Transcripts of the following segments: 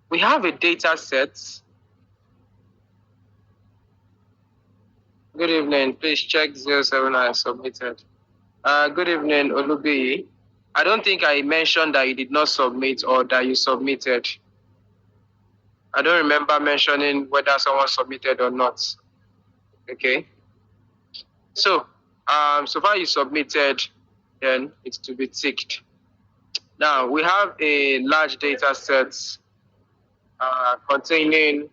we have a data set. Good evening. Please check 07 I submitted. Good evening, Olubi. I don't think I mentioned that you did not submit or that you submitted. I don't remember mentioning whether someone submitted or not. Okay. So, so far you submitted, then it's to be ticked. Now we have a large data set containing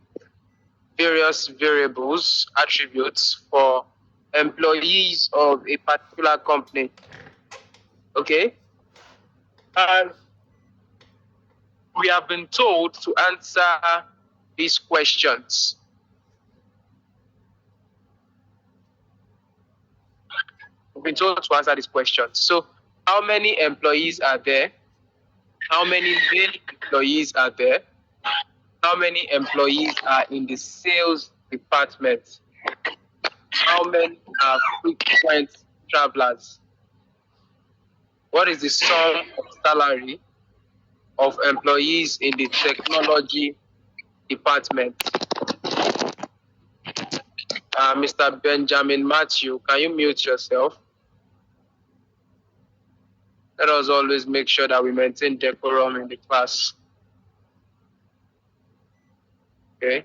various variables, attributes for employees of a particular company. Okay. And we have been told to answer these questions. We've been told to answer these questions. So, how many employees are there? How many male employees are there? How many employees are in the sales department? How many are frequent travelers? What is the sum of salary of employees in the technology department? Mr. Benjamin Matthew, can you mute yourself? Let us always make sure that we maintain decorum in the class. Okay.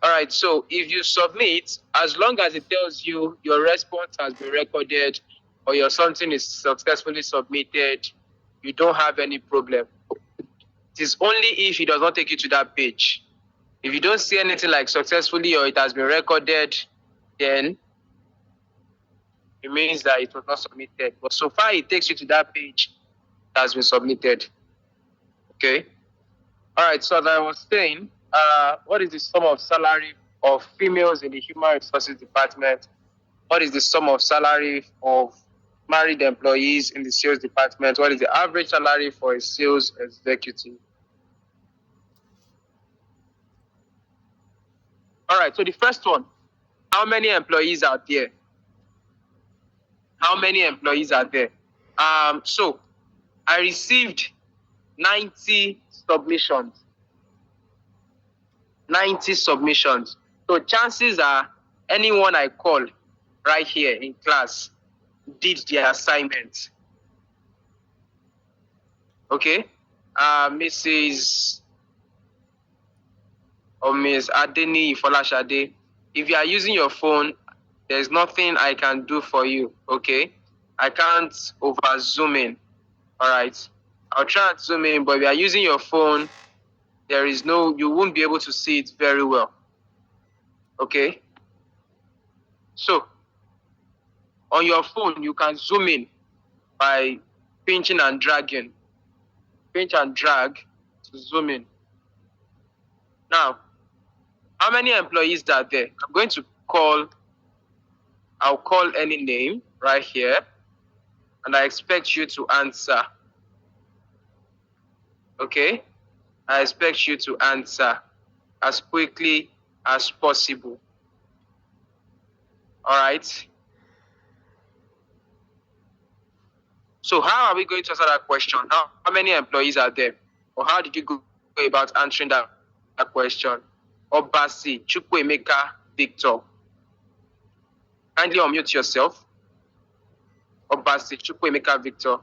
All right. So if you submit, as long as it tells you your response has been recorded or your something is successfully submitted, you don't have any problem. It is only if it does not take you to that page. If you don't see anything like successfully or it has been recorded, then it means that it was not submitted. But so far, it takes you to that page that has been submitted. Okay. All right. So as I was saying, what is the sum of salary of females in the human resources department? What is the sum of salary of married employees in the sales department? What is the average salary for a sales executive? All right. So the first one, how many employees are there? How many employees are there? So I received 90 submissions. 90 submissions. So chances are anyone I call right here in class did their assignment. Okay? Mrs. or Ms. Adeni Folashade, if you are using your phone, there's nothing I can do for you. Okay? I can't over zoom in. All right? I'll try and zoom in, but if you are using your phone, you won't be able to see it very well. Okay? So, on your phone, you can zoom in by pinching and dragging. Pinch and drag to zoom in. Now, how many employees are there? I'll call any name right here, and I expect you to answer. Okay? I expect you to answer as quickly as possible. All right? So how are we going to answer that question? How many employees are there? Or how did you go about answering that question? Obasi Chukwuemeka Victor. Kindly unmute yourself. Obasi Chukwuemeka Victor.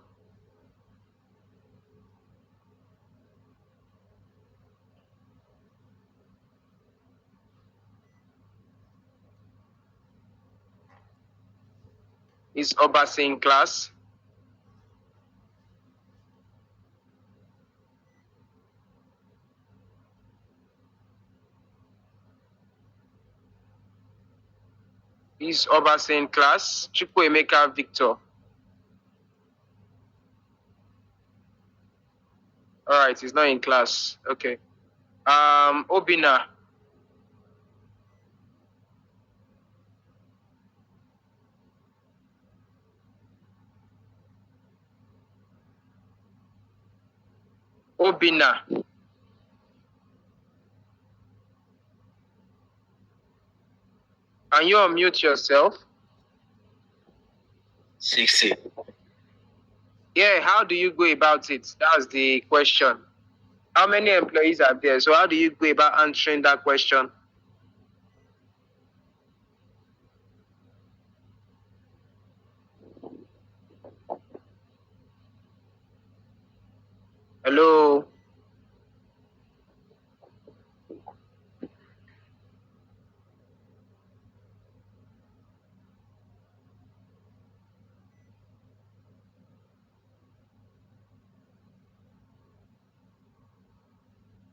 Is Obasi in class? Is Obasi in class? Chukwuemeka Victor. All right, he's not in class. Okay. Obina. Obina. Can you unmute yourself? 60. Yeah, how do you go about it? That's the question. How many employees are there? So how do you go about answering that question? Hello?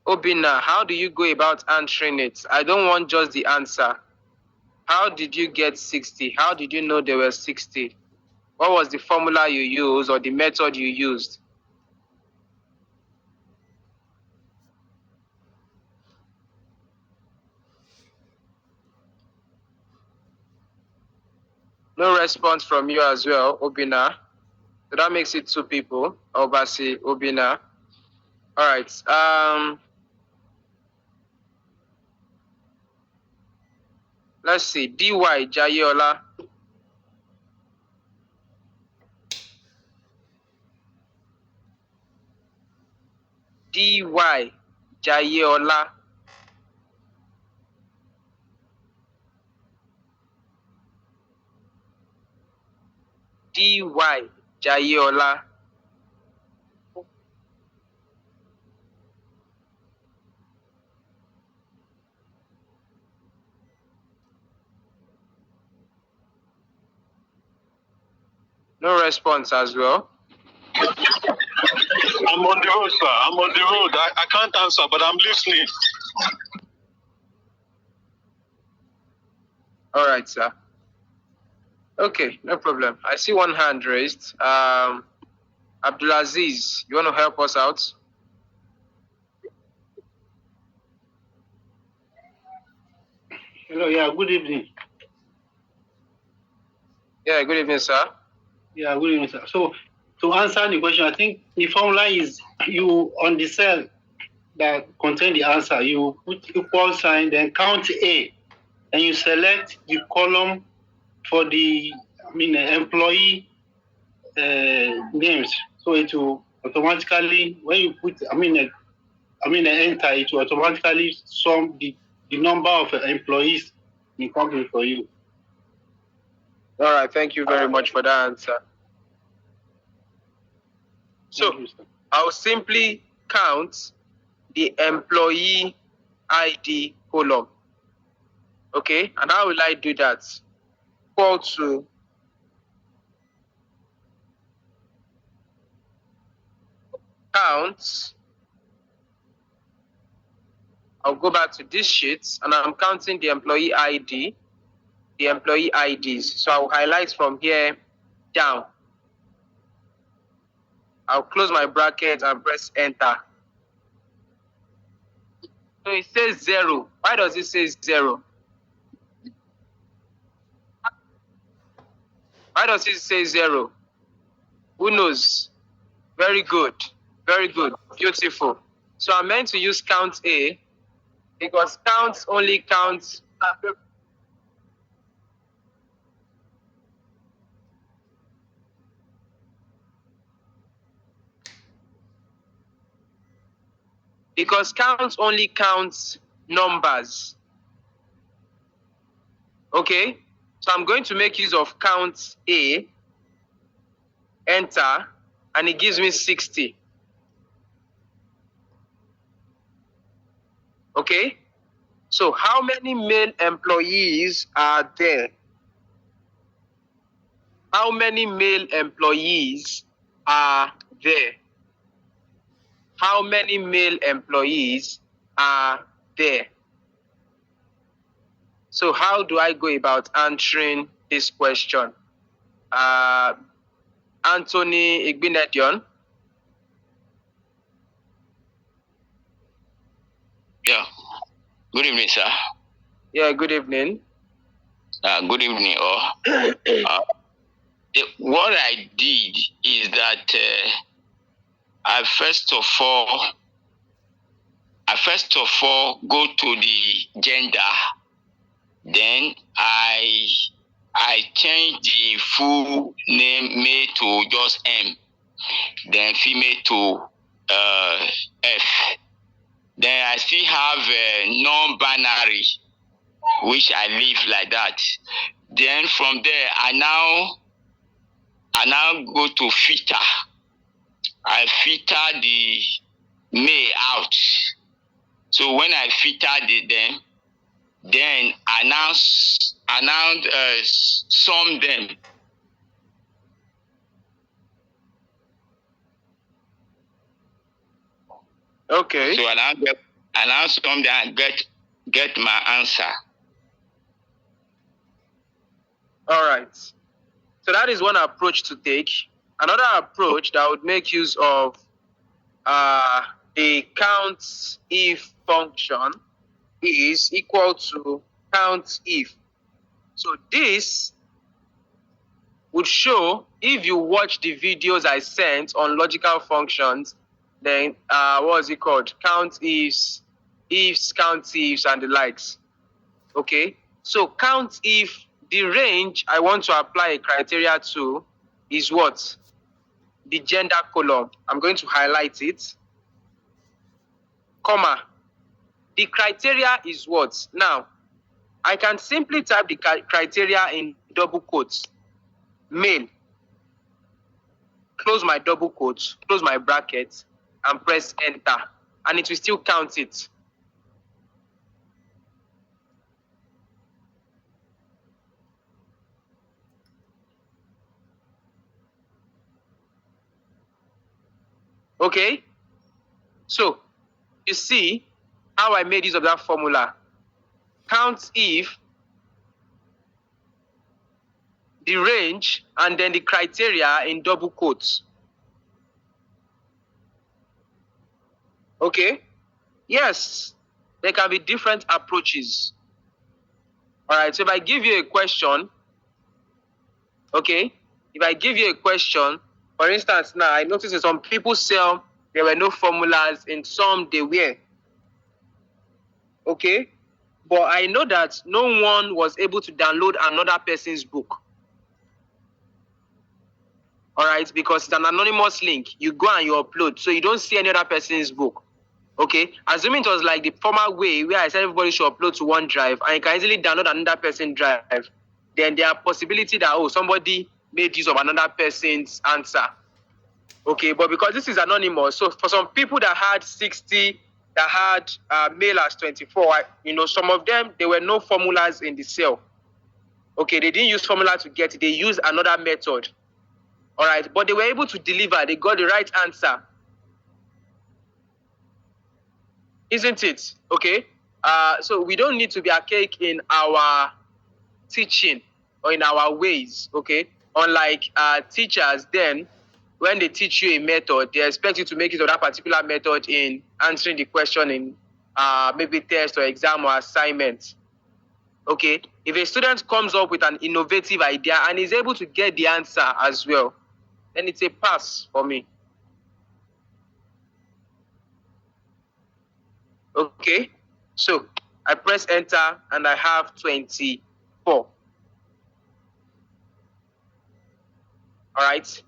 Obina, how do you go about answering it? I don't want just the answer. How did you get 60? How did you know there were 60? What was the formula you used or the method you used? No response from you as well, Obina. So that makes it 2 people. Obasi, Obina. All right. Let's see. DY Jayeola. DY Jayeola. DY Jayeola. No response as well. I'm on the road, sir. I'm on the road. I can't answer, but I'm listening. All right, sir. Okay, no problem. I see one hand raised. Abdulaziz, you want to help us out? Hello, yeah, good evening. Yeah, good evening, sir. Yeah, good evening, sir. So, to answer the question, I think the formula is you on the cell that contain the answer, you put equal sign, then count A, and you select the column for the employee names. So it will automatically, when you put enter, it will automatically sum the number of employees in the company for you. All right, thank you very much for that answer. So I'll simply count the employee ID column. Okay, and how will I do that? Equal to count. I'll go back to this sheet and I'm counting the employee ID, the employee IDs. So I'll highlight from here down. I'll close my bracket and press enter. So it says 0. Why does it say 0? Why does it say 0? Who knows? Very good. Very good. Beautiful. So I'm meant to use count A because count only counts. Because count only counts numbers. Okay? So I'm going to make use of count A, enter, and it gives me 60. Okay? So how many male employees are there? How many male employees are there? How many male employees are there? So how do I go about answering this question? Anthony Igbinedion. Yeah. Good evening, sir. Yeah, good evening. Good evening, all. What I did is that I first of all go to the gender. Then I I changed the full name male to just M, then female to F. Then I still have non-binary, which I leave like that. Then from there, I now go to filter. I filter the male out. So when I filtered it, then I now sum them. Okay. So I now sum them and get my answer. All right. So that is one approach to take. Another approach that would make use of the count if function is equal to count if. So this would show, if you watch the videos I sent on logical functions, then what is it called? Count ifs, count ifs, and the likes. Okay. So count if the range I want to apply a criteria to is what? The gender column. I'm going to highlight it. Comma. The criteria is what? Now, I can simply type the criteria in double quotes. Male. Close my double quotes, close my brackets, and press enter. And it will still count it. Okay? So, you see how I made use of that formula. Count if, the range, and then the criteria in double quotes. Okay? Yes, there can be different approaches. All right, so if I give you a question, okay? If I give you a question, for instance, now I noticed in some people's cell, there were no formulas, in some they were. Okay? But I know that no one was able to download another person's book. All right, because it's an anonymous link. You go and you upload, so you don't see any other person's book. Okay, assuming it was like the former way where I said everybody should upload to OneDrive and you can easily download another person's drive, then there are possibility that somebody made use of another person's answer. Okay, but because this is anonymous, so for some people that had 60, that had male as 24, some of them, there were no formulas in the cell. Okay, they didn't use formula to get it, they used another method. All right, but they were able to deliver, they got the right answer. Isn't it? Okay, so we don't need to be archaic in our teaching or in our ways, okay? Unlike teachers, then, when they teach you a method, they expect you to make use of that particular method in answering the question in maybe test or exam or assignment. Okay, if a student comes up with an innovative idea and is able to get the answer as well, then it's a pass for me. Okay, so I press enter and I have 24. All right.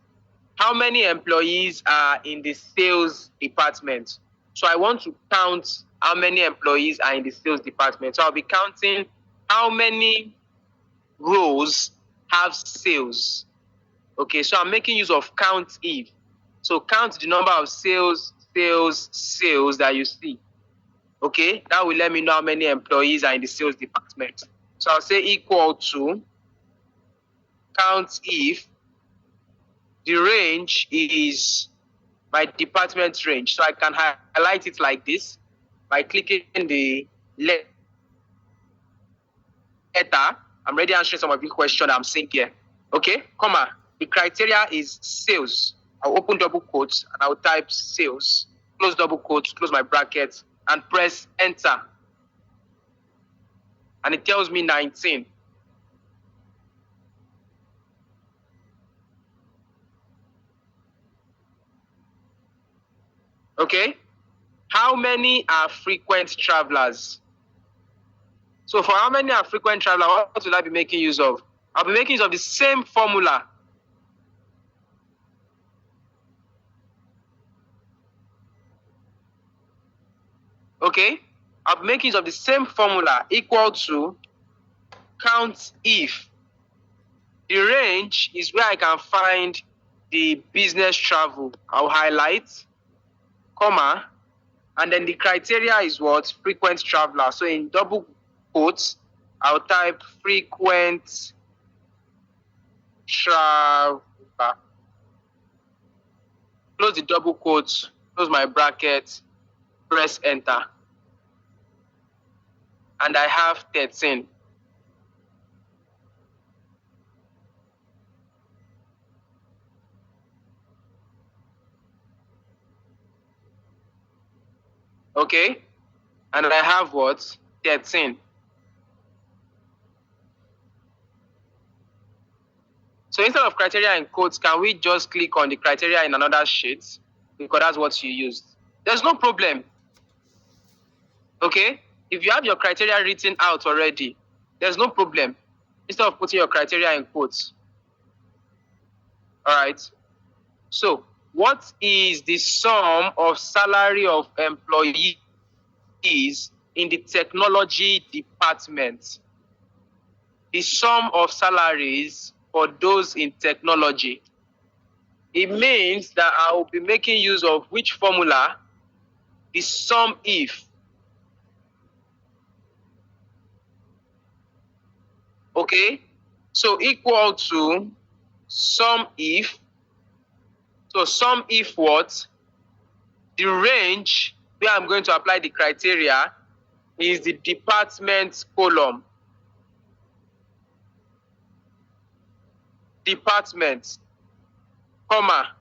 How many employees are in the sales department? So I want to count how many employees are in the sales department. So I'll be counting how many rows have sales. Okay, so I'm making use of count if. So count the number of sales that you see. Okay, that will let me know how many employees are in the sales department. So I'll say equal to count if the range is my department range. So I can highlight it like this by clicking the letter. I'm already answering some of the questions I'm seeing here. Okay, comma. The criteria is sales. I'll open double quotes and I'll type sales. Close double quotes, close my brackets, and press enter. And it tells me 19. Okay, how many are frequent travelers? So for how many are frequent travelers, what will I be making use of? I'll be making use of the same formula. Okay? I'll be making use of the same formula equal to count if. The range is where I can find the business travel. I'll highlight, comma, and then the criteria is what? Frequent traveler. So in double quotes, I'll type frequent traveler. Close the double quotes, close my bracket, press enter. And I have 13. Okay? And I have what? 13. So instead of criteria in quotes, can we just click on the criteria in another sheet? Because that's what you used. There's no problem. Okay? If you have your criteria written out already, there's no problem. Instead of putting your criteria in quotes. All right? So, what is the sum of salary of employees in the technology department? The sum of salaries for those in technology. It means that I will be making use of which formula? The sum if. Okay? So equal to sum if. So sum if what? The range where I'm going to apply the criteria is the department column. Department, comma.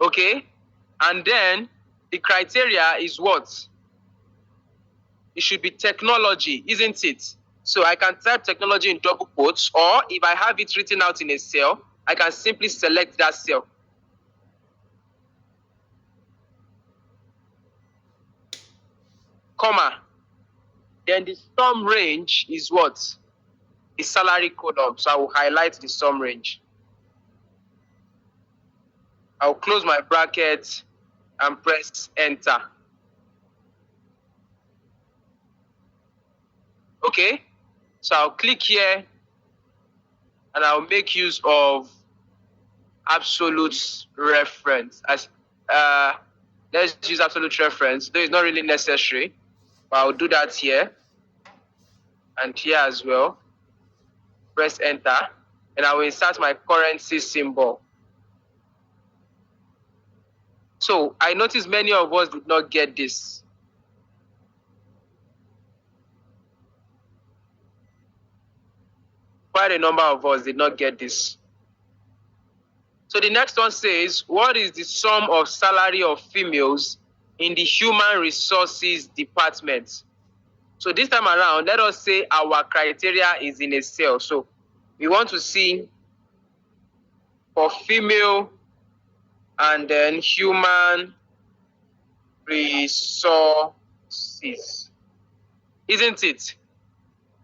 Okay? And then the criteria is what? It should be technology, isn't it? So I can type technology in double quotes, or if I have it written out in a cell, I can simply select that cell. Comma. Then the sum range is what? The salary column. So I will highlight the sum range. I'll close my bracket and press enter. Okay? So I'll click here and I'll make use of absolute reference. Let's use absolute reference, though it's not really necessary, but I'll do that here and here as well. Press enter, and I will insert my currency symbol. So I noticed many of us did not get this. Quite a number of us did not get this. So the next one says, what is the sum of salary of females in the human resources department? So this time around, let us say our criteria is in a cell. So we want to see for female and then human resources, isn't it?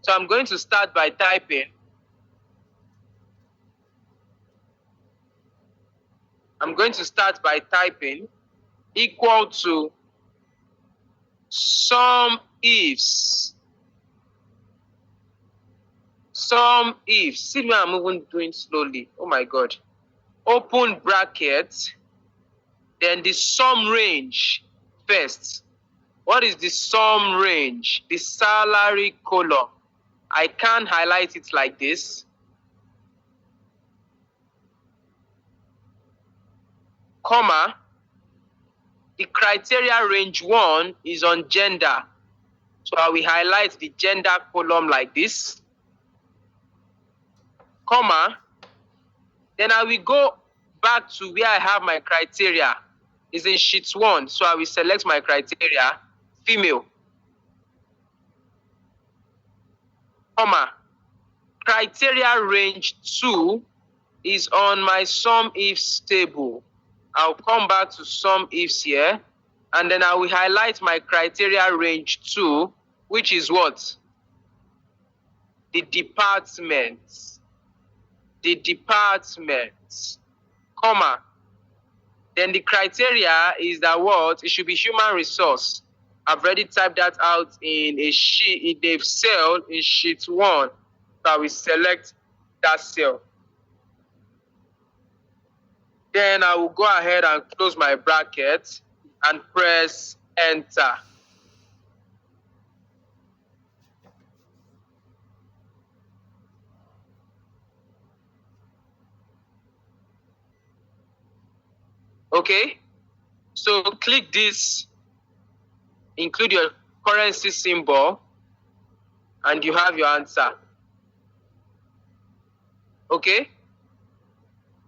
So I'm going to start by typing. Equal to sum ifs. Sum ifs. See me, I'm even doing slowly. Oh my God. Open bracket. Then the sum range first. What is the sum range? The salary column. I can highlight it like this. Comma. The criteria range 1 is on gender. So I will highlight the gender column like this. Comma. Then I will go back to where I have my criteria. It's in sheet 1. So I will select my criteria, female. Comma. Criteria range 2 is on my sum ifs table. I'll come back to sum ifs here, and then I will highlight my criteria range 2, which is what? the department, comma. Then the criteria is that what? It should be human resource. I've already typed that out in a sheet, in a cell in sheet 1. So I will select that cell. Then I will go ahead and close my bracket and press enter. Okay, so click this, include your currency symbol, and you have your answer. Okay,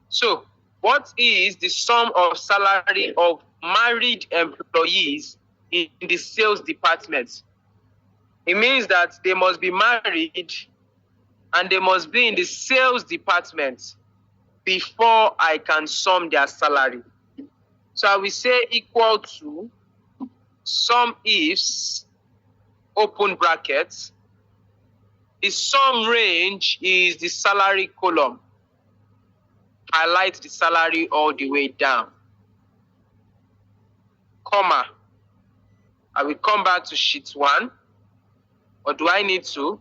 so what is the sum of salary of married employees in the sales department? It means that they must be married and they must be in the sales department before I can sum their salary. So I will say equal to sum ifs, open brackets. The sum range is the salary column. Highlight the salary all the way down. Comma. I will come back to sheet 1. Or do I need to?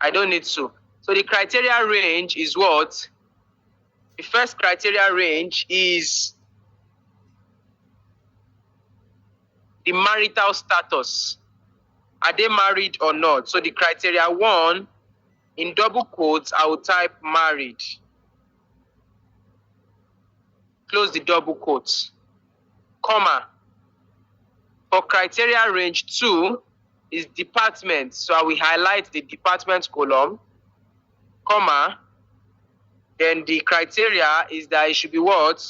I don't need to. So the criteria range is what? The first criteria range is the marital status. Are they married or not? So the criteria 1, in double quotes, I will type married. Close the double quotes. Comma. For criteria range 2 is department. So I will highlight the department column. Comma. Then the criteria is that it should be what?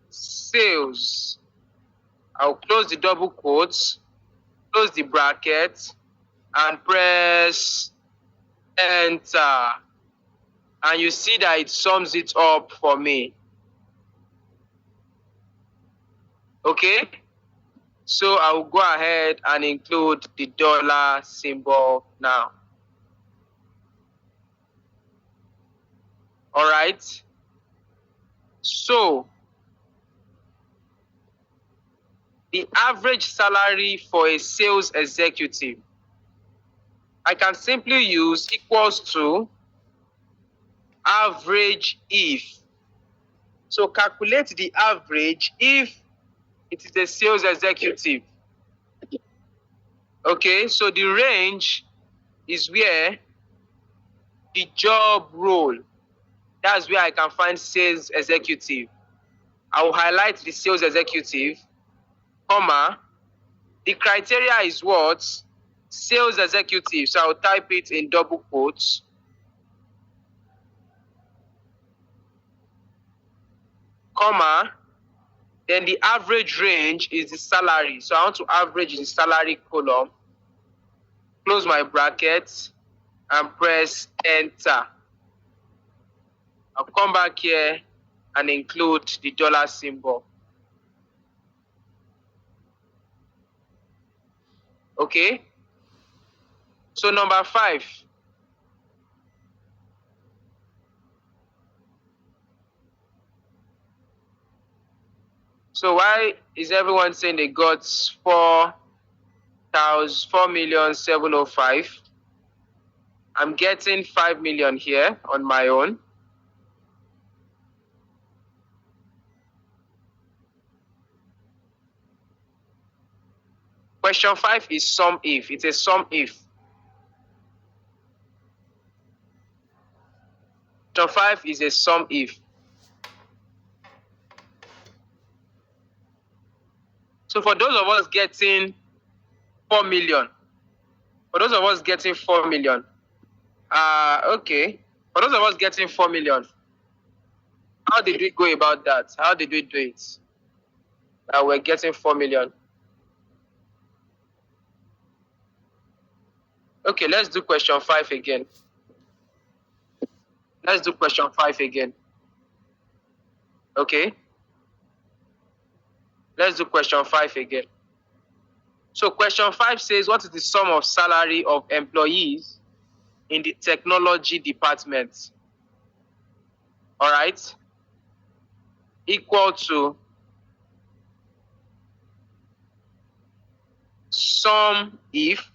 Sales. I'll close the double quotes, close the bracket, and press enter. And you see that it sums it up for me. Okay? So I will go ahead and include the dollar symbol now. All right? So the average salary for a sales executive, I can simply use equals to average if. So calculate the average if it is a sales executive. Okay, so the range is where the job role, that's where I can find sales executive. I will highlight the sales executive, comma. The criteria is what? Sales executive. So I'll type it in double quotes. Comma. Then the average range is the salary. So I want to average the salary column. Close my bracket and press enter. I'll come back here and include the dollar symbol. Okay. So number 5. So why is everyone saying they got 4,705,000? I'm getting 5 million here on my own. Question 5 is sum if. It's a sum if. Question 5 is a sum if. So for those of us getting 4 million, okay. For those of us getting 4 million, how did we go about that? How did we do it? We're getting 4 million. Okay, let's do question 5 again. Okay. Let's do question 5 again. So question 5 says, what is the sum of salary of employees in the technology department. All right, equal to sum if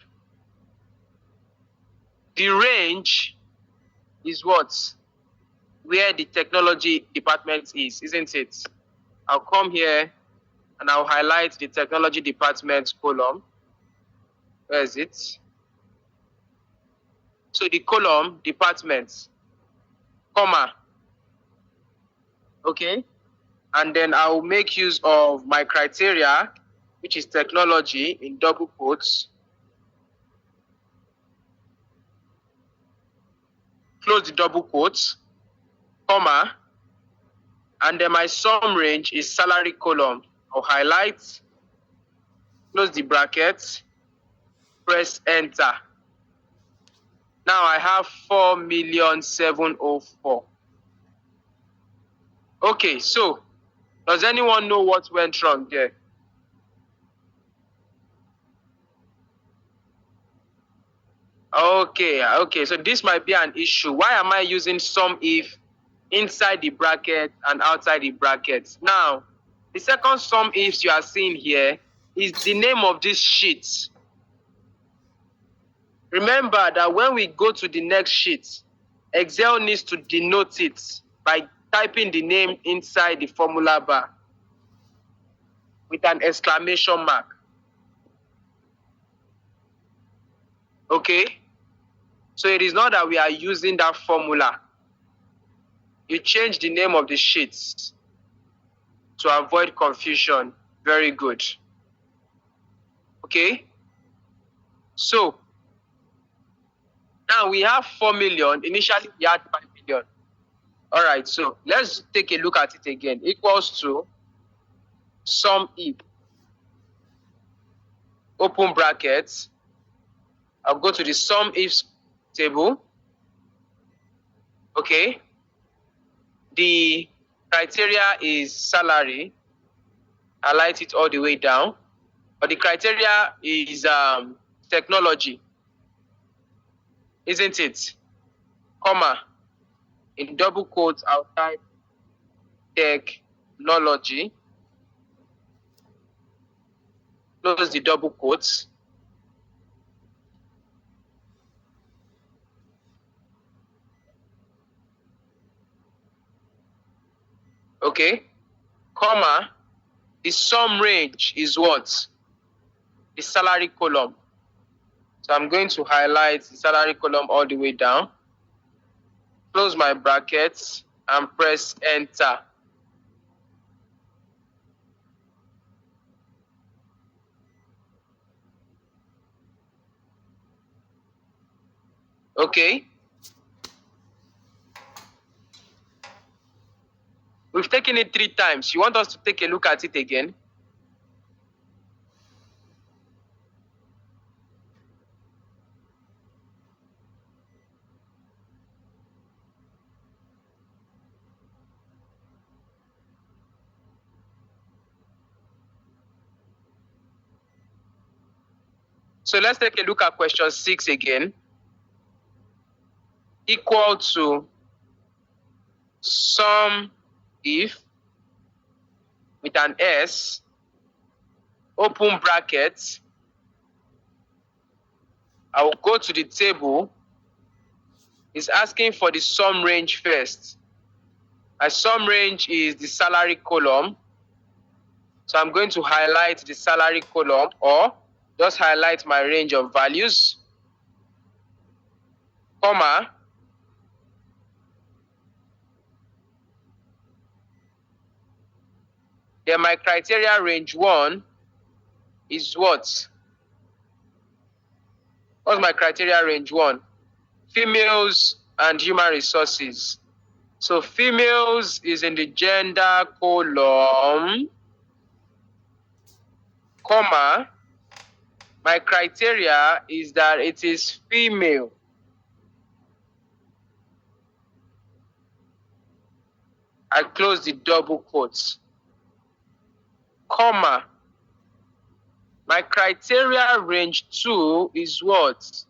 the range is what? Where the technology department is, isn't it? I'll come here and I'll highlight the technology department column. Where is it? So the column department, comma, okay? And then I'll make use of my criteria, which is technology in double quotes. Close the double quotes, comma, and then my sum range is salary column. I'll highlight, close the brackets, press enter. Now I have 4,704,000. Okay, so does anyone know what went wrong there? Okay, so this might be an issue. Why am I using sum if inside the bracket and outside the bracket? Now, the second sum ifs you are seeing here is the name of this sheet. Remember that when we go to the next sheet, Excel needs to denote it by typing the name inside the formula bar with an exclamation mark. Okay? So it is not that we are using that formula. You change the name of the sheets to avoid confusion. Very good. Okay? So, now we have 4 million. Initially, we had 5 million. All right, so let's take a look at it again. Equals to sum if, open brackets. I'll go to the sum ifs table. Okay. The criteria is salary. Highlight it all the way down. But the criteria is technology. Isn't it? Comma. In double quotes, I'll type technology. Close the double quotes. Okay. Comma. The sum range is what? The salary column. So I'm going to highlight the salary column all the way down. Close my brackets and press enter. Okay. We've taken it 3 times. You want us to take a look at it again? So let's take a look at question 6 again. Equal to sum if with an S, open brackets. I will go to the table. It's asking for the sum range first. My sum range is the salary column. So I'm going to highlight the salary column or just highlight my range of values, comma, then my criteria range 1 is what? What's my criteria range 1? Females and human resources. So females is in the gender column, comma, my criteria is that it is female. I close the double quotes, comma, my criteria range 2 is what?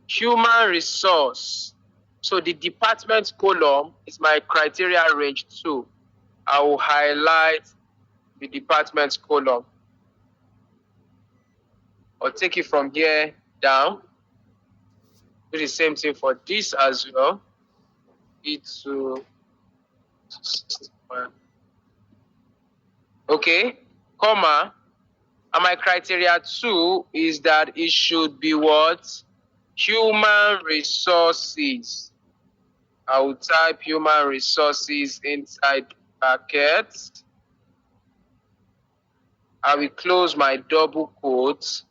Human resource. So the department column is my criteria range 2. I will highlight the department column. I'll take it from here down. Do the same thing for this as well. E2. Okay, comma. And my criteria 2 is that it should be what? Human resources. I will type human resources inside brackets. I will close my double quotes,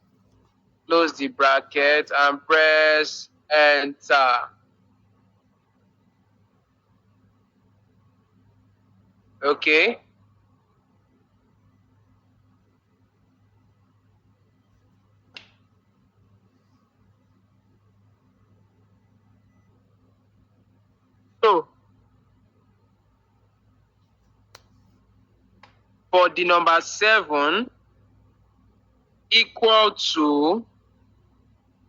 close the bracket, and press enter. Okay. So, for the number 7, equal to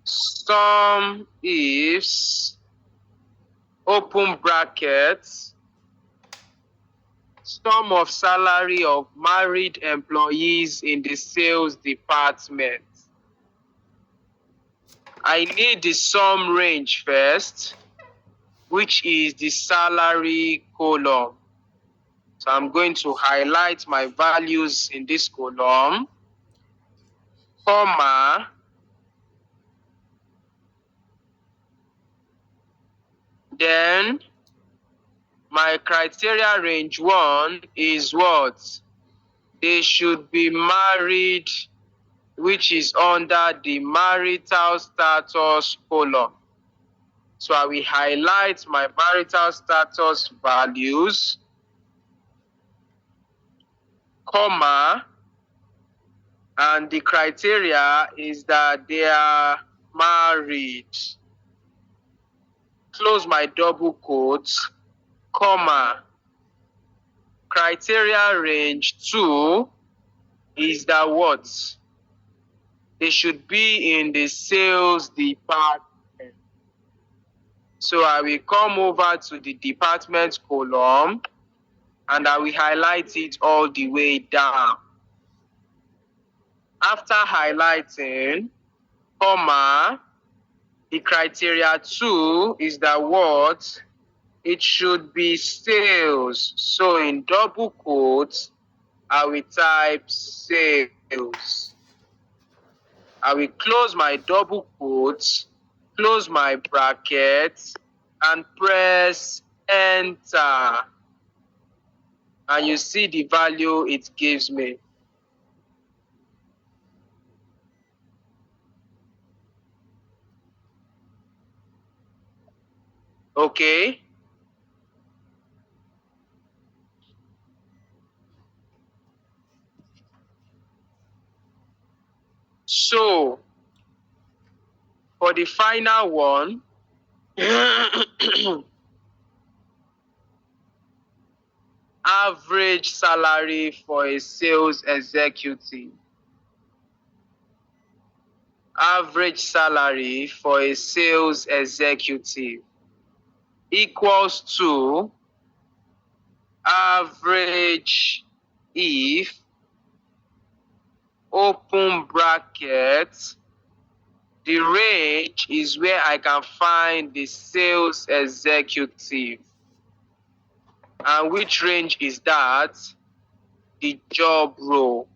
sum ifs, open brackets, sum of salary of married employees in the sales department. I need the sum range first, which is the salary column. So I'm going to highlight my values in this column, comma, then my criteria range 1 is what? They should be married, which is under the marital status column. So I will highlight my marital status values, comma, and the criteria is that they are married. Close my double quotes, comma. Criteria range 2 is that what? They should be in the sales department. So I will come over to the department column and I will highlight it all the way down. After highlighting, comma, the criteria 2 is that what? It should be sales. So in double quotes, I will type sales. I will close my double quotes, close my brackets, and press enter. And you see the value it gives me. Okay. So, for the final one, average salary for a sales executive. Average salary for a sales executive equals to average if, open bracket, the range is where I can find the sales executive. And which range is that? The job role.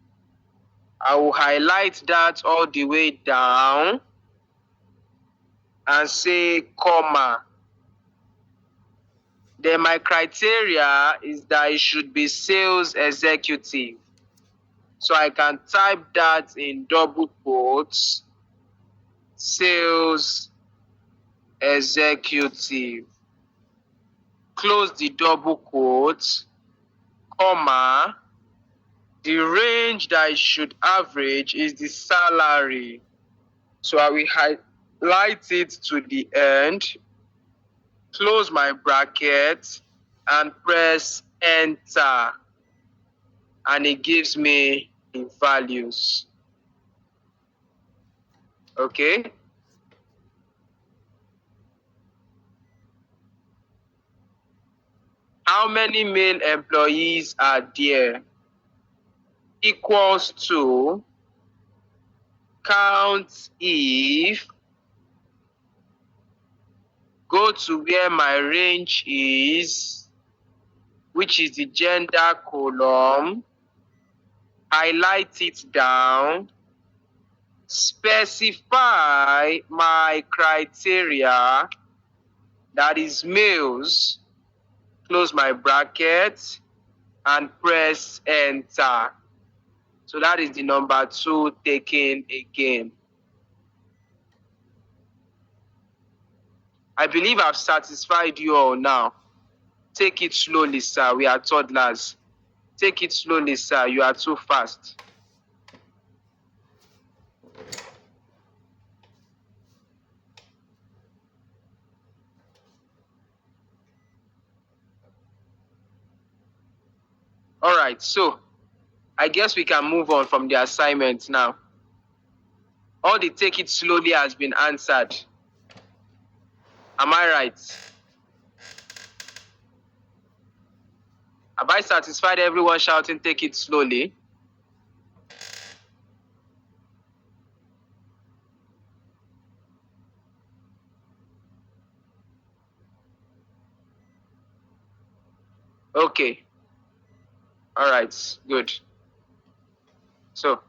I will highlight that all the way down and say comma. Then my criteria is that it should be sales executive. So I can type that in double quotes, sales executive. Close the double quotes, comma. The range that it should average is the salary. So I will highlight it to the end, close my bracket, and press enter. And it gives me the values. Okay. how many male employees are there equals to count if, go to where my range is, which is the gender column, highlight it down, specify my criteria, that is males, close my bracket, and press enter. So that is the number 2 taken again. I believe I've satisfied you all now. Take it slowly, sir. We are toddlers. Take it slowly, sir. You are too fast. All right, so I guess we can move on from the assignment now. All the take it slowly has been answered. Am I right? Have I satisfied everyone shouting take it slowly? Okay. All right, good. So,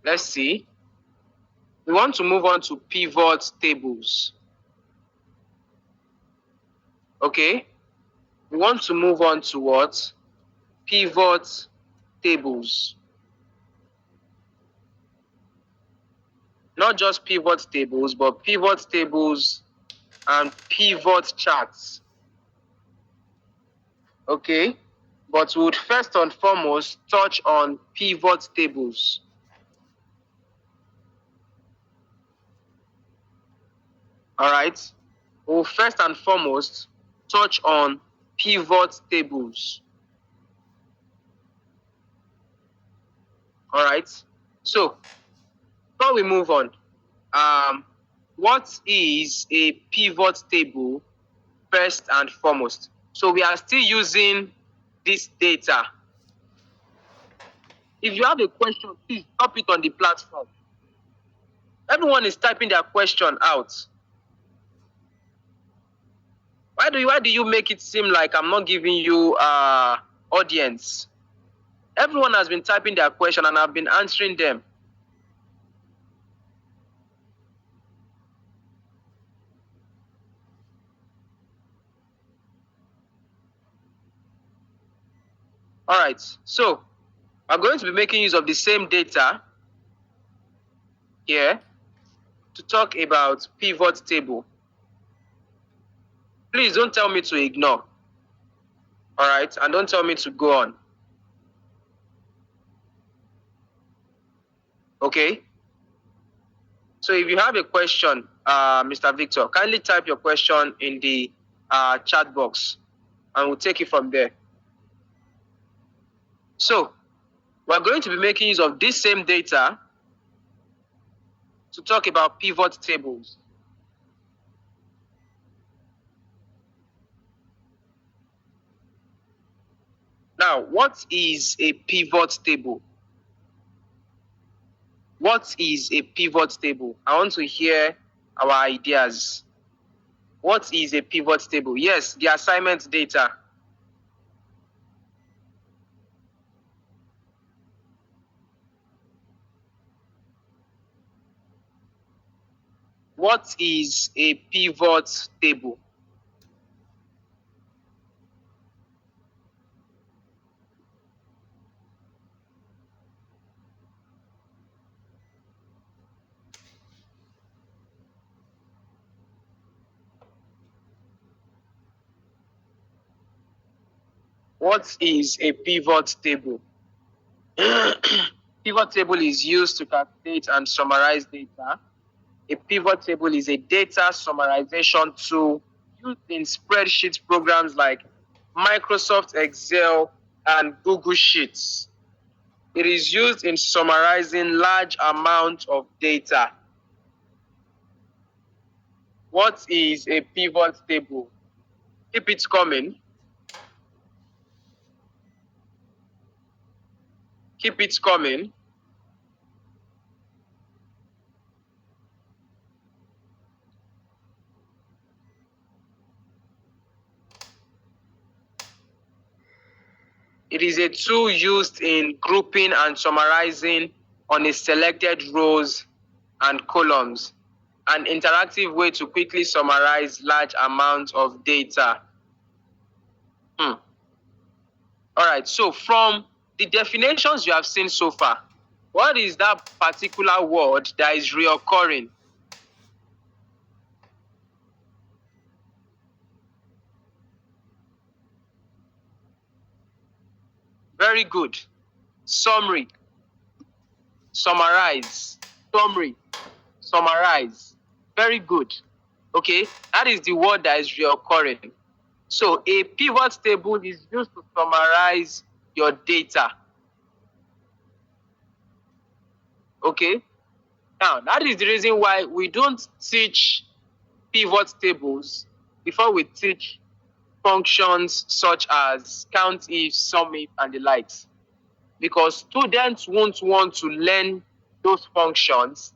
let's see. We want to move on to pivot tables. Okay? We want to move on to what? Pivot tables. Not just pivot tables, but pivot tables and pivot charts. Okay? But we would first and foremost touch on pivot tables. All right? We'll first and foremost touch on pivot tables. All right? So, before we move on, what is a pivot table first and foremost? So we are still using this data. If you have a question, please drop it on the platform. Everyone is typing their question out. Why do you make it seem like I'm not giving you audience? Everyone has been typing their question and I've been answering them. All right, so I'm going to be making use of the same data here to talk about pivot table. Please don't tell me to ignore. All right, and don't tell me to go on. Okay? So if you have a question, Mr. Victor, kindly type your question in the chat box and we'll take it from there. So we're going to be making use of this same data to talk about pivot tables. Now, what is a pivot table? What is a pivot table? I want to hear our ideas. What is a pivot table? Yes, the assignment data. What is a pivot table? What is a pivot table? Pivot table is used to calculate and summarize data. A pivot table is a data summarization tool used in spreadsheet programs like Microsoft Excel and Google Sheets. It is used in summarizing large amounts of data. What is a pivot table? Keep it coming. Keep it coming. It is a tool used in grouping and summarizing on a selected rows and columns. An interactive way to quickly summarize large amounts of data. All right, so from the definitions you have seen so far, what is that particular word that is reoccurring? Very good. Summary. Summarize. Summary. Summarize. Very good. Okay, that is the word that is reoccurring. So a pivot table is used to summarize your data. Okay, now that is the reason why we don't teach pivot tables before we teach functions such as count if, sum if, and the likes, because students won't want to learn those functions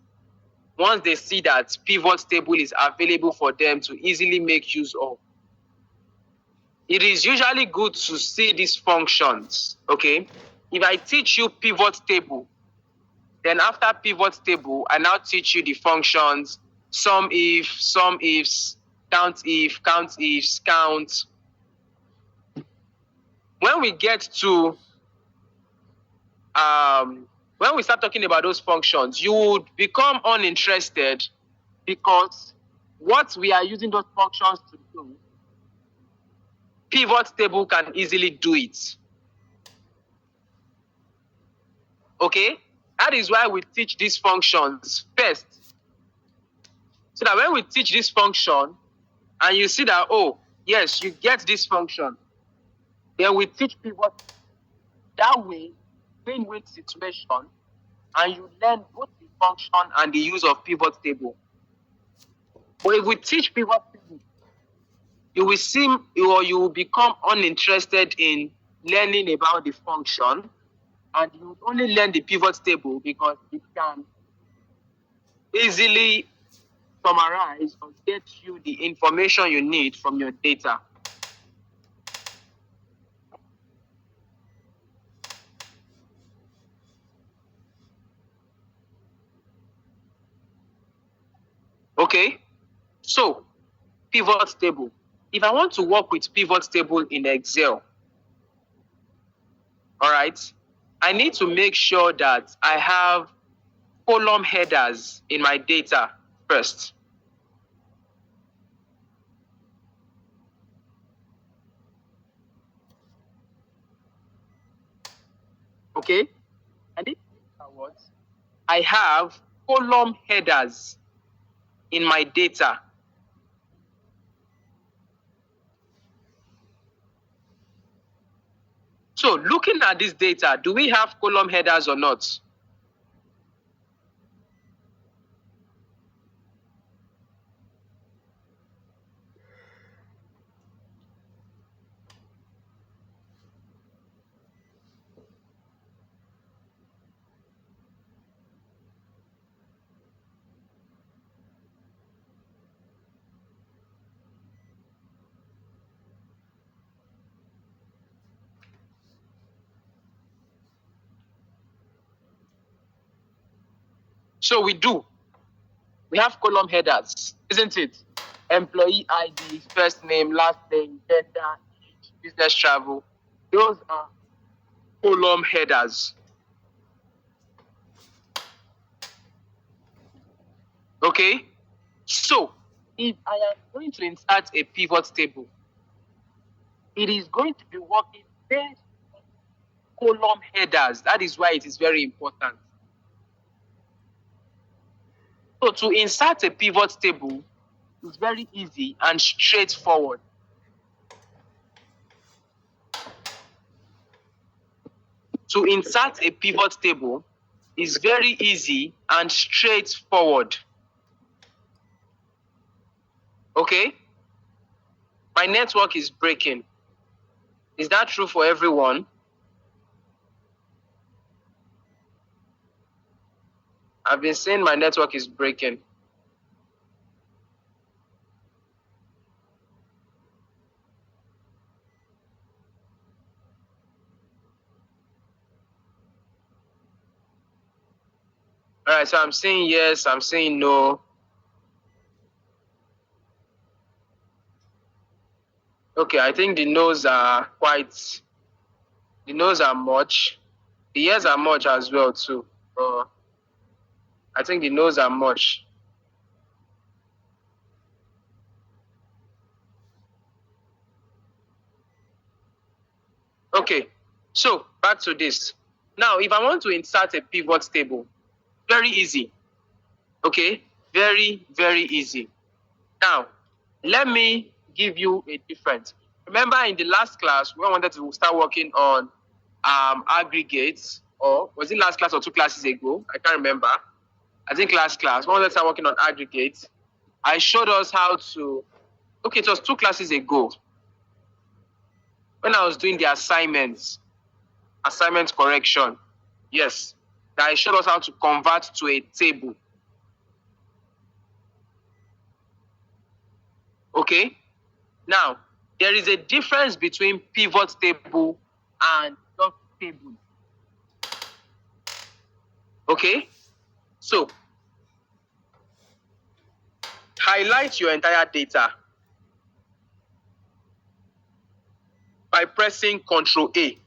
once they see that pivot table is available for them to easily make use of. It is usually good to see these functions. Okay, if I teach you pivot table, then after pivot table, I now teach you the functions sum if, sum ifs, count if, count ifs, count. When we get to when we start talking about those functions, you would become uninterested, because what we are using those functions to do, pivot table can easily do it. Okay, that is why we teach these functions first, so that when we teach this function and you see that, oh yes, you get this function, then we teach pivot. That way, win-win situation, and you learn both the function and the use of pivot table. But if we teach pivot table, you will seem, or you will become uninterested in learning about the function, and you will only learn the pivot table because it can easily summarize or get you the information you need from your data. Okay, so pivot table. If I want to work with pivot table in Excel, all right, I need to make sure that I have column headers in my data first. Okay, and this what I have column headers in my data. So looking at this data, do we have column headers or not? So we do. We have column headers, isn't it? Employee ID, first name, last name, gender, age, business travel. Those are column headers. Okay, so if I am going to insert a pivot table, it is going to be working based on column headers. That is why it is very important. So to insert a pivot table is very easy and straightforward. To insert a pivot table is very easy and straightforward. Okay? My network is breaking. Is that true for everyone? I've been saying my network is breaking. All right, so I'm saying yes, I'm saying no. Okay, I think the no's are much. The yes are much as well too. I think the no's are much. Okay, so back to this. Now, if I want to insert a pivot table, very easy. Okay, very, very easy. Now, let me give you a difference. Remember in the last class, we wanted to start working on aggregates, or was it last class or 2 classes ago? I can't remember. I think last class, we wanted to start working on aggregates. I showed us how to, okay, it was 2 classes ago when I was doing the assignment correction. Yes, that I showed us how to convert to a table. Okay, now there is a difference between pivot table and dot table. Okay, so highlight your entire data by pressing Ctrl A.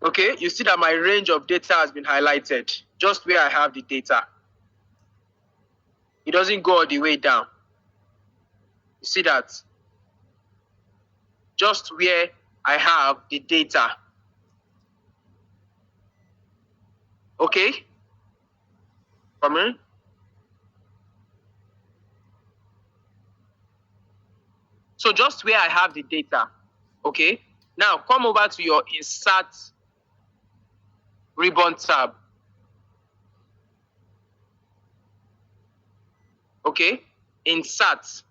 Okay, you see that my range of data has been highlighted just where I have the data. It doesn't go all the way down. You see that? Just where I have the data. Okay? Come in. So just where I have the data. Okay? Now come over to your Insert ribbon tab. Okay? Insert.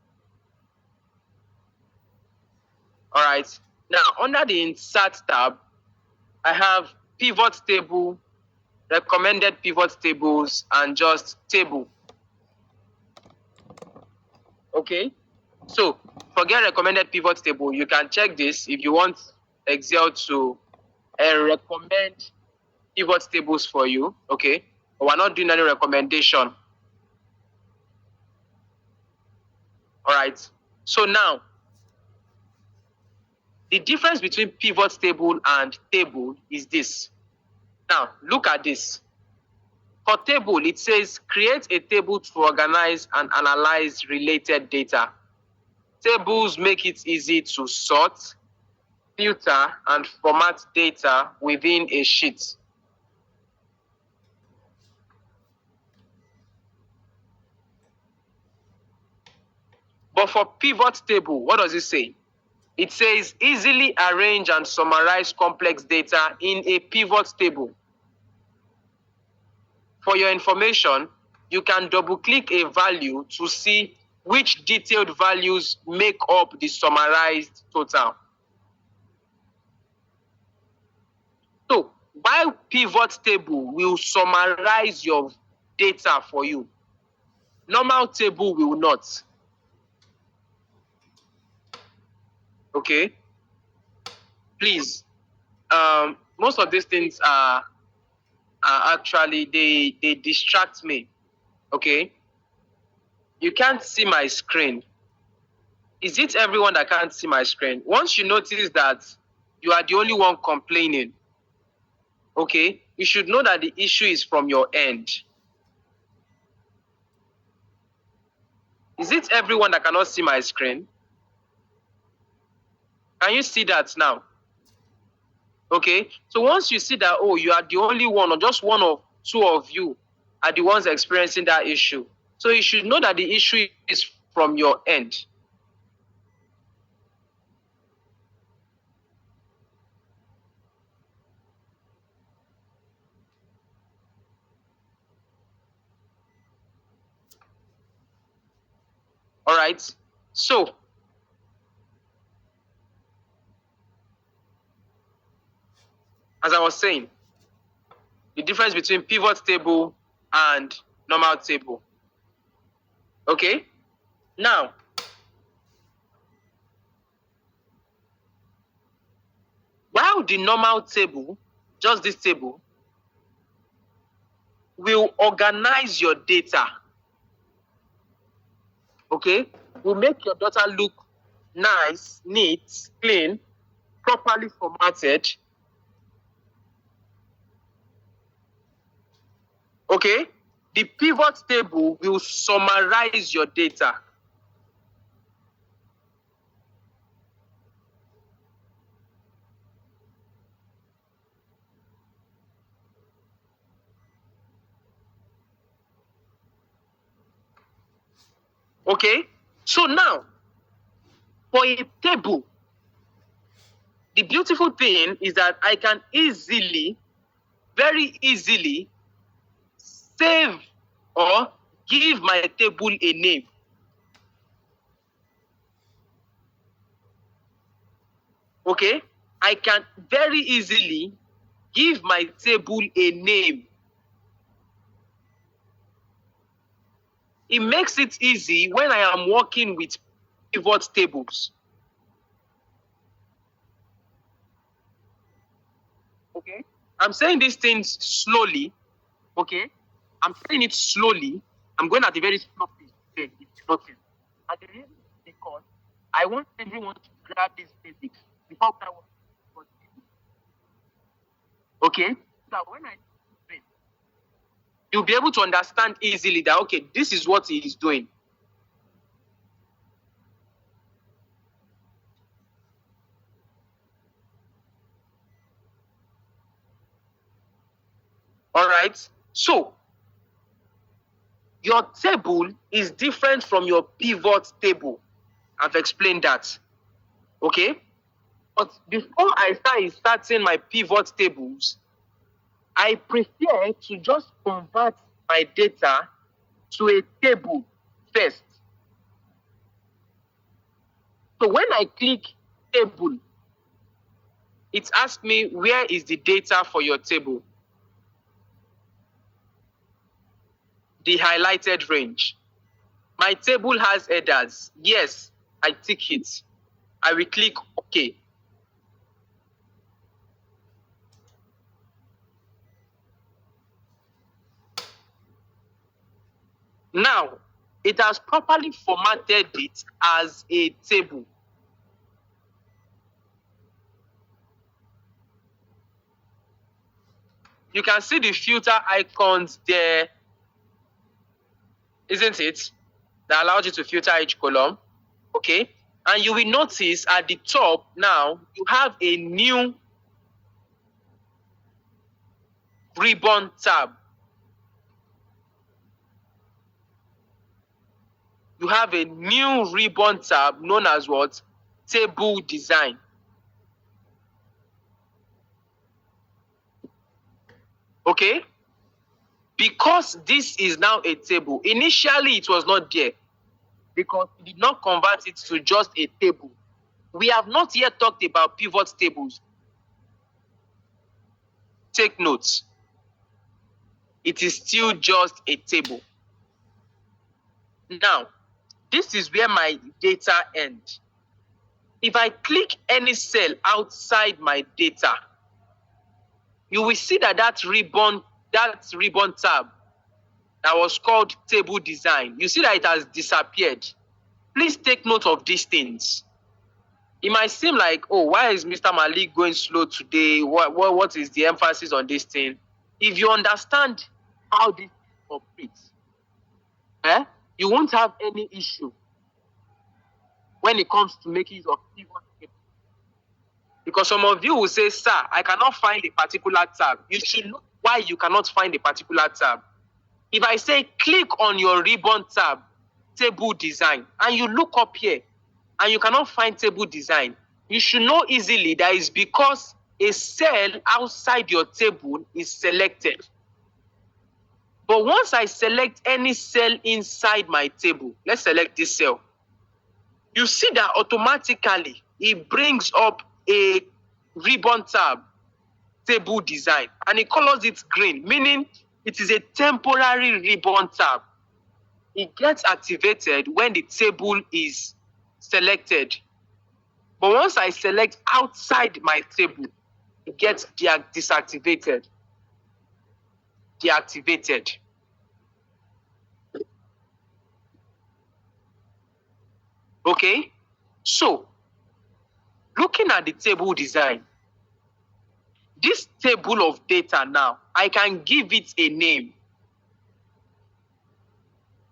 All right. Now under the Insert tab, I have pivot table, recommended pivot tables, and just table. Okay, so forget recommended pivot table. You can check this if you want Excel to recommend pivot tables for you. Okay, but we're not doing any recommendation. All right, so now the difference between pivot table and table is this. Now look at this. For table, it says create a table to organize and analyze related data. Tables make it easy to sort, filter, and format data within a sheet. But for pivot table, what does it say? It says easily arrange and summarize complex data in a pivot table. For your information, you can double-click a value to see which detailed values make up the summarized total. So, while pivot table will summarize your data for you, normal table will not. Okay? Please, most of these things are actually, they distract me. Okay? You can't see my screen. Is it everyone that can't see my screen? Once you notice that you are the only one complaining, okay, you should know that the issue is from your end. Is it everyone that cannot see my screen? Can you see that now? Okay, so once you see that, oh, you are the only one, or just one or two of you are the ones experiencing that issue, so you should know that the issue is from your end. All right. So as I was saying, the difference between pivot table and normal table. Okay. Now, while the normal table, just this table, will organize your data. Okay, will make your data look nice, neat, clean, properly formatted. Okay, the pivot table will summarize your data. Okay, so now for a table, the beautiful thing is that I can easily, very easily, save or give my table a name. Okay, I can very easily give my table a name. It makes it easy when I am working with pivot tables. Okay, I'm saying these things slowly. Okay, I'm saying it slowly. I'm going at a very slow pace today, if you notice. And the reason is because I want everyone to grab these basics before I work with pivot tables. Okay, so when I do it, you'll be able to understand easily that okay, this is what he is doing. All right, so your table is different from your pivot table. I've explained that. Okay, but before I start starting my pivot tables, I prefer to just convert my data to a table first. So when I click table, it asks me where is the data for your table. The highlighted range. My table has headers. Yes, I tick it. I will click OK. Now, it has properly formatted it as a table. You can see the filter icons there, isn't it? That allows you to filter each column. Okay, and you will notice at the top now you have a new ribbon tab. You have a new ribbon tab known as what? Table design. Okay, because this is now a table. Initially it was not there because we did not convert it to just a table. We have not yet talked about pivot tables. Take notes. It is still just a table. Now, this is where my data ends. If I click any cell outside my data, you will see that that ribbon tab that was called table design, you see that it has disappeared. Please take note of these things. It might seem like, oh, why is Mr. Malik going slow today? What is the emphasis on this thing? If you understand how this operates, you won't have any issue when it comes to making use of pivot table. Because some of you will say, sir, I cannot find a particular tab. You should know why you cannot find a particular tab. If I say click on your ribbon tab, table design, and you look up here and you cannot find table design, you should know easily that is because a cell outside your table is selected. But once I select any cell inside my table, let's select this cell. you see that automatically it brings up a ribbon tab table design, and it colors it green, meaning it is a temporary ribbon tab. It gets activated when the table is selected. But once I select outside my table, it gets deactivated. Okay? So, looking at the table design, this table of data now, I can give it a name.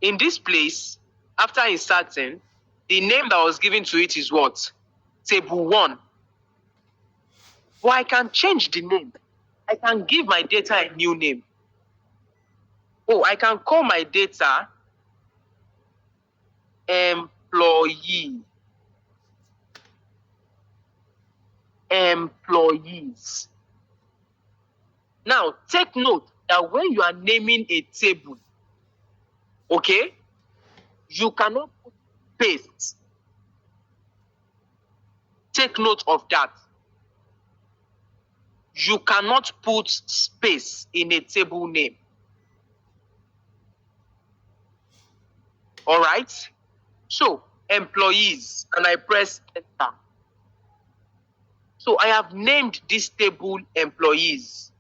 In this place, after inserting, the name that was given to it is what? Table 1. But I can change the name. I can give my data a new name. Oh, I can call my data employee. Employees. Now, take note that when you are naming a table, okay, you cannot put space. Take note of that. You cannot put space in a table name. All right? So, employees, and I press enter. So, I have named this table employees.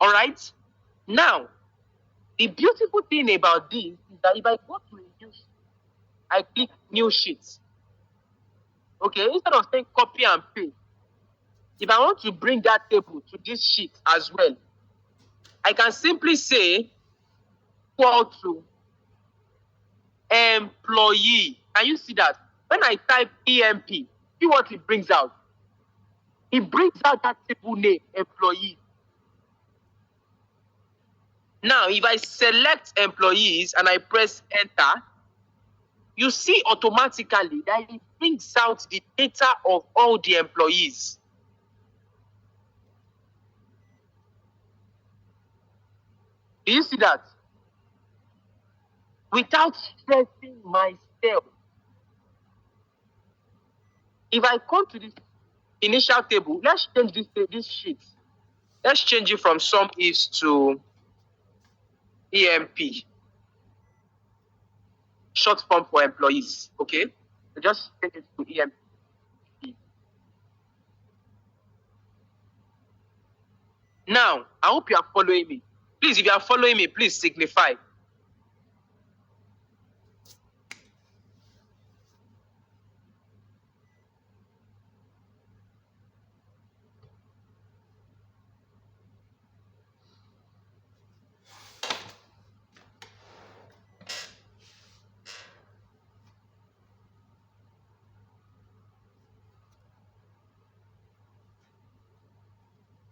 All right? Now, the beautiful thing about this is that if I go to a new sheet, I click new sheet. Okay, instead of saying copy and paste, if I want to bring that table to this sheet as well, I can simply say equal to employee. Can you see that? When I type EMP, see what it brings out? It brings out that table name, employee. Now, if I select employees and I press enter, you see automatically that it brings out the data of all the employees. Do you see that? Without stressing myself. If I come to this initial table, let's change this sheet. Let's change it from SumIfs to EMP. Short form for employees, okay? So just change it to EMP. Now, I hope you are following me. Please, if you are following me, please signify.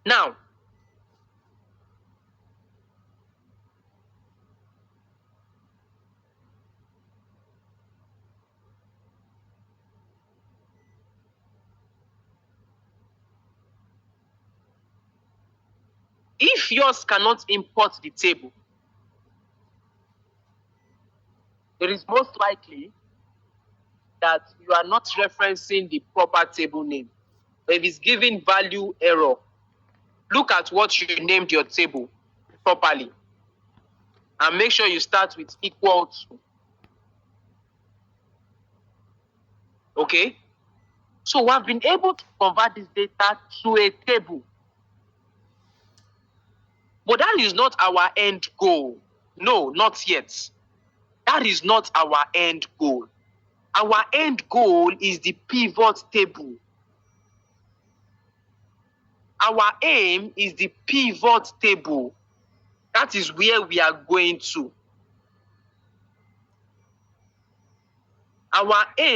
Now, if yours cannot import the table, it is most likely that you are not referencing the proper table name. If it's giving value error, look at what you named your table properly and make sure you start with equal to. Okay? So we have been able to convert this data to a table. But that is not our end goal. No, not yet. That is not our end goal. Our end goal is the pivot table. Our aim is the pivot table. That is where we are going to. Our aim